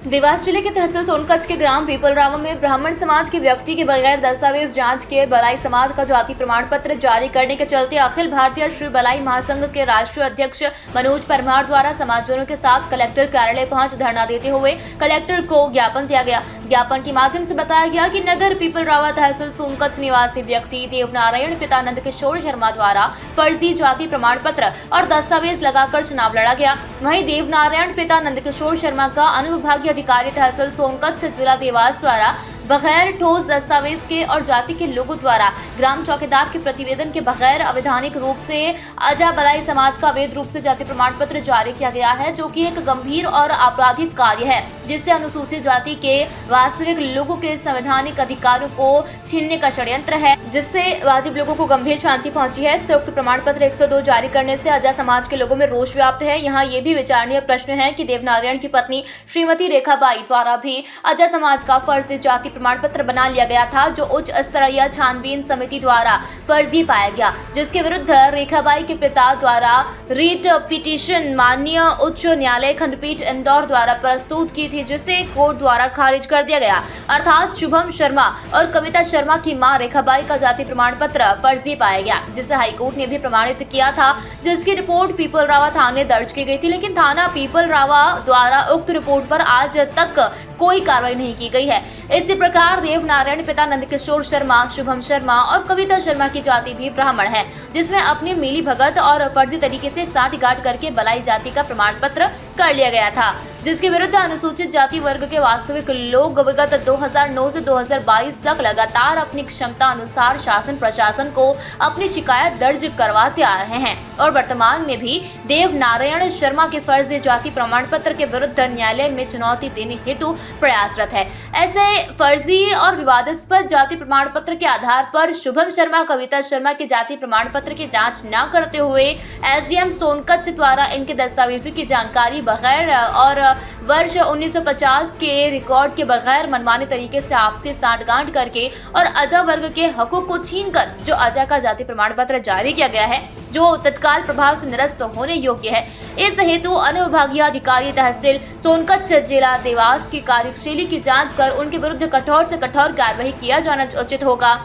देवास जिले के तहसील सोनकच्छ के ग्राम पीपलरावा में ब्राह्मण समाज के व्यक्ति के बगैर दस्तावेज जांच के बलाई समाज का जाति प्रमाण पत्र जारी करने के चलते अखिल भारतीय श्री बलाई महासंघ के राष्ट्रीय अध्यक्ष मनोज परमार द्वारा समाजजनों के साथ कलेक्टर कार्यालय पहुंच धरना देते हुए कलेक्टर को ज्ञापन दिया गया। ज्ञापन के माध्यम से बताया गया कि नगर पीपलरावा तहसील सोनकच्छ निवासी व्यक्ति देवनारायण पिता नंदकिशोर शर्मा द्वारा फर्जी जाति प्रमाण पत्र और दस्तावेज लगाकर चुनाव लड़ा गया। वहीं देवनारायण पिता नंदकिशोर शर्मा का अनुविभागीय अधिकारी तहसील सोनकच्छ जिला देवास द्वारा बगैर ठोस दस्तावेज के और जाति के लोगों द्वारा ग्राम चौकीदार के प्रतिवेदन के बगैर अवैधानिक रूप से अजा बलाई समाज का अवैध रूप से जाति प्रमाण पत्र जारी किया गया है, जो कि एक गंभीर और आपराधिक कार्य है, जिससे अनुसूचित जाति के वास्तविक लोगों के संवैधानिक अधिकारों को छीनने का षड्यंत्र है, जिससे वाजिब लोगों को गंभीर क्षति पहुंची है। संयुक्त प्रमाण पत्र 102 जारी करने से अजा समाज के लोगों में रोष व्याप्त है। यहाँ ये भी विचारणीय प्रश्न है कि देवनारायण की पत्नी श्रीमती रेखाबाई द्वारा भी अजा समाज का फर्जी जाति प्रमाण पत्र बना लिया गया था, जो उच्च स्तरीय छानबीन समिति द्वारा फर्जी पाया गया, जिसके विरुद्ध रेखाबाई के पिता द्वारा रीट पिटीशन माननीय उच्च न्यायालय खंडपीठ इंदौर द्वारा प्रस्तुत की थी, जिसे कोर्ट द्वारा खारिज कर दिया गया। अर्थात शुभम शर्मा और कविता शर्मा की मां रेखाबाई का जाति प्रमाण पत्र फर्जी पाया गया, जिसे हाईकोर्ट ने भी प्रमाणित किया था, जिसकी रिपोर्ट पीपलरावा थाने दर्ज की गई थी, लेकिन थाना पीपलरावा द्वारा उक्त रिपोर्ट पर आज तक कोई कार्रवाई नहीं की गई है। इसी प्रकार देवनारायण पिता नंदकिशोर शर्मा, शुभम शर्मा और कविता शर्मा की जाति भी ब्राह्मण है, जिसमें अपनी मिली भगत और फर्जी तरीके से साठगांठ करके बलाई जाति का प्रमाण पत्र कर लिया गया था, जिसके विरुद्ध अनुसूचित जाति वर्ग के वास्तविक लोग विगत 2009 से 2022 तक लगातार अपनी क्षमता अनुसार शासन प्रशासन को अपनी शिकायत दर्ज करवाते आ रहे हैं और वर्तमान में भी देवनारायण शर्मा के फर्जी जाति प्रमाण पत्र के विरुद्ध न्यायालय में चुनौती देने हेतु प्रयासरत है। ऐसे फर्जी और विवादास्पद जाति प्रमाण पत्र के आधार पर शुभम शर्मा, कविता शर्मा के जाति प्रमाण पत्र की जांच न करते हुए एसडीएम सोनकच्छ द्वारा इनके दस्तावेजों की जानकारी बगैर और वर्ष 1950 के रिकॉर्ड के बगैर मनमाने तरीके से आपसी साठगांठ करके और अजा वर्ग के हकों को छीनकर जो अजा का जाति प्रमाण पत्र जारी किया गया है, जो तत्काल प्रभाव से निरस्त होने योग्य है। इस हेतु अनुविभागीय अधिकारी तहसील सोनकच्छ जिला देवास की कार्यशैली की जांच कर उनके विरुद्ध कठोर से कठोर कार्रवाई किया जाना उचित होगा।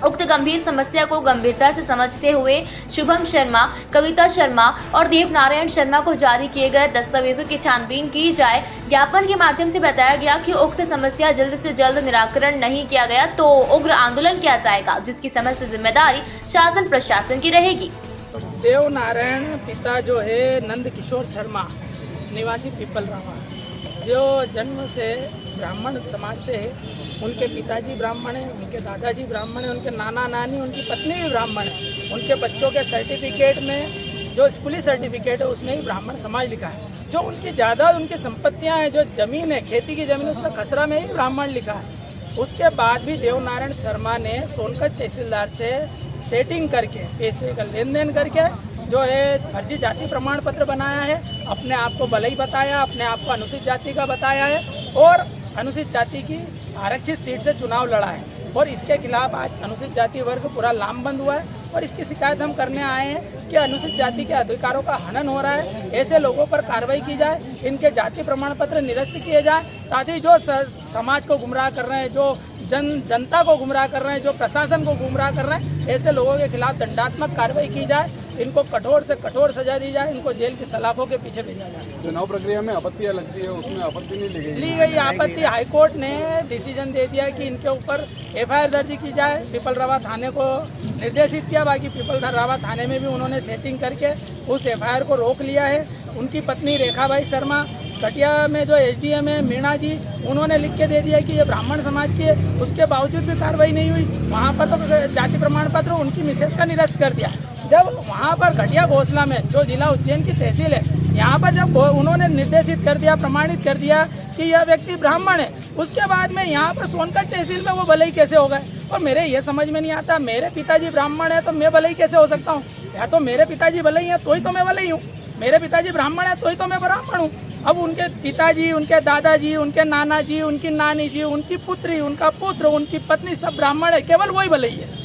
उक्त गंभीर समस्या को गंभीरता से समझते हुए शुभम शर्मा, कविता शर्मा और देवनारायण शर्मा को जारी किए गए दस्तावेजों की छानबीन की जाए। ज्ञापन के माध्यम से बताया गया कि उक्त समस्या जल्द से जल्द निराकरण नहीं किया गया तो उग्र आंदोलन किया जाएगा, जिसकी समस्त जिम्मेदारी शासन प्रशासन की रहेगी। देवनारायण पिता जो है नंदकिशोर शर्मा निवासी पीपलरावा, जो जन्म से ब्राह्मण समाज से है, उनके पिताजी ब्राह्मण हैं, उनके दादाजी ब्राह्मण हैं, उनके नाना नानी, उनकी पत्नी भी ब्राह्मण है। उनके बच्चों के सर्टिफिकेट में जो स्कूली सर्टिफिकेट है उसमें ही ब्राह्मण समाज लिखा है। जो उनकी ज़्यादा उनकी संपत्तियां हैं, जो ज़मीन है, खेती की ज़मीन, उसमें खसरा में ही ब्राह्मण लिखा है। उसके बाद भी देवनारायण शर्मा ने सोनकच्छ तहसीलदार से सेटिंग करके पैसे का लेन देन करके जो है फर्जी जाति प्रमाण पत्र बनाया है, अपने आप को बलई बताया, अपने आप को अनुसूचित जाति का बताया है और अनुसूचित जाति की आरक्षित सीट से चुनाव लड़ा है। और इसके खिलाफ आज अनुसूचित जाति वर्ग पूरा लामबंद हुआ है और इसकी शिकायत हम करने आए हैं कि अनुसूचित जाति के अधिकारों का हनन हो रहा है। ऐसे लोगों पर कार्रवाई की जाए, इनके जाति प्रमाण पत्र निरस्त किए जाए, ताकि जो समाज को गुमराह कर रहे हैं, जो जनता को गुमराह कर रहे हैं, जो प्रशासन को गुमराह कर रहे हैं, ऐसे लोगों के खिलाफ दंडात्मक कार्रवाई की जाए, इनको कठोर से कठोर सजा दी जाए, इनको जेल की सलाखों के पीछे भेजा जाए। चुनाव प्रक्रिया में आपत्तियां लगती है, उसमें आपत्ति नहीं ली गई आपत्ति हाईकोर्ट ने डिसीजन दे दिया कि इनके ऊपर एफआईआर दर्ज की जाए। पीपलरावा थाने को निर्देशित किया, बाकी पीपलरावा थाने में भी उन्होंने सेटिंग करके उस एफआईआर को रोक लिया है। उनकी पत्नी रेखाबाई शर्मा, कटिया में जो एसडीएम है मीणा जी, उन्होंने लिख के दे दिया कि ये ब्राह्मण समाज की है, उसके बावजूद भी कार्रवाई नहीं हुई। वहाँ पर तो जाति प्रमाण पत्र उनकी मिसेज का निरस्त कर दिया। जब वहाँ पर घटिया घोसला में जो जिला उज्जैन की तहसील है, यहाँ पर जब उन्होंने निर्देशित कर दिया, प्रमाणित कर दिया कि यह व्यक्ति ब्राह्मण है, उसके बाद में यहाँ पर सोनकच्छ तहसील में वो भलाई कैसे हो गए। और मेरे ये समझ में नहीं आता, मेरे पिताजी ब्राह्मण है तो मैं भलाई कैसे हो सकता हूँ? या तो मेरे पिताजी भलाई हैं तो ही तो मैं भलाई हूँ, मेरे पिताजी ब्राह्मण है तो ही तो मैं ब्राह्मण हूँ। अब उनके पिताजी, उनके दादाजी, उनके नाना जी, उनकी नानी जी, उनकी पुत्री, उनका पुत्र, उनकी पत्नी सब ब्राह्मण है, केवल वही भलाई है।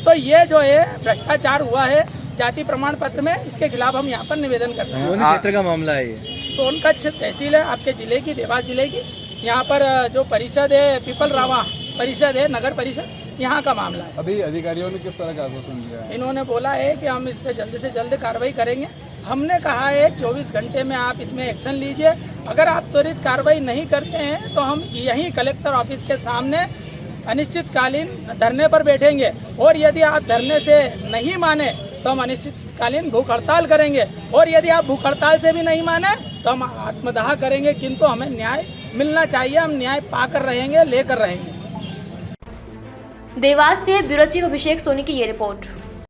तो ये जो है भ्रष्टाचार हुआ है जाति प्रमाण पत्र में, इसके खिलाफ हम यहाँ पर निवेदन करते हैं। क्षेत्र का मामला है ये। सोनकच्छ तहसील है आपके ज़िले की, देवास ज़िले की। यहाँ पर जो परिषद है पीपल रावा परिषद है, नगर परिषद, यहाँ का मामला है। अभी अधिकारियों ने किस तरह का आश्वासन दिया है? इन्होंने बोला है कि हम इस पर जल्द से जल्द कार्रवाई करेंगे। हमने कहा है 24 घंटे में आप इसमें एक्शन लीजिए। अगर आप त्वरित कार्रवाई नहीं करते हैं तो हम यहीं कलेक्टर ऑफिस के सामने अनिश्चितकालीन धरने पर बैठेंगे, और यदि आप धरने से नहीं माने तो हम अनिश्चितकालीन भूख हड़ताल करेंगे, और यदि आप भूख हड़ताल से भी नहीं माने तो हम आत्मदाह करेंगे। किंतु हमें न्याय मिलना चाहिए, हम न्याय पाकर रहेंगे, लेकर रहेंगे। देवास से ब्यूरो चीफ अभिषेक सोनी की ये रिपोर्ट।